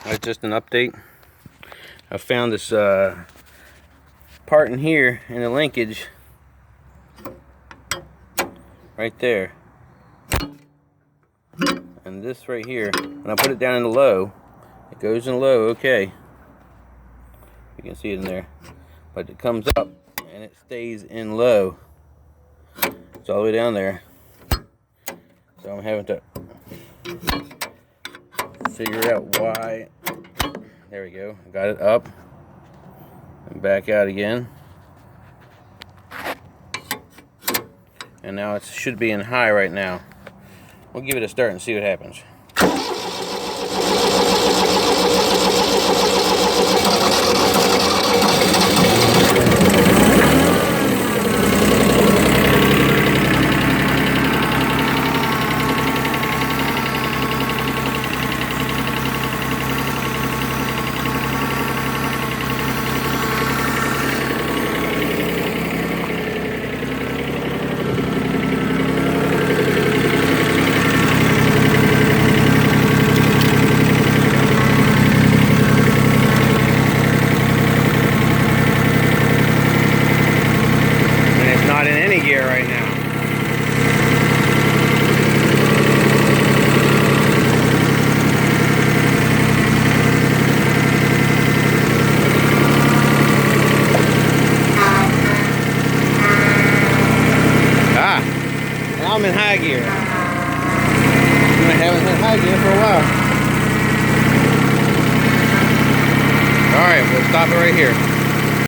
That's just an update. I found this part in here in the linkage right there, and this right here, when I put it down in the low, it goes in low okay, you can see it in there, but it comes up and it stays in low. It's all the way down there, so I'm having to figure out why. There we go, I got it up and back out again, and now it should be in high right now. We'll give it a start and see what happens. Not in any gear right now. Now I'm in high gear. I haven't hit high gear for a while. Alright, we'll stop it right here.